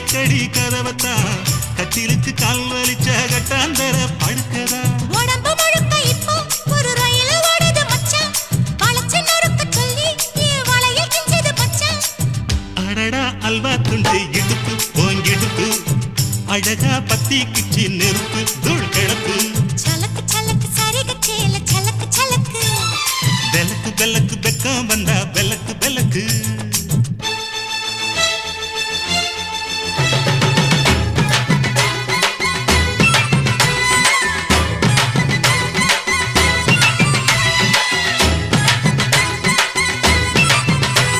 அடிக்கடி கதவத்தா கட்டிலுக்கு கால் வலிச்ச கட்டாந்தர படுக்கதா உடம்பு முழுக்க இப்போ ஒரு ரயில் ஓடுது மச்சான் வளைச்சு நறுக்க சொல்லி வளையல் கிஞ்சது மச்சான் அடடா அல்வா துண்டு இடுப்பு போங்கிடுப்பு அழகா பத்தி கிச்சி நெருப்பு தூள் கிளப்பு சலக்கு சலக்கு சரிக சேல சலக்கு சலக்கு வெலக்கு வெலக்கு வெக்கம் வந்தா வெலக்கு வெலக்கு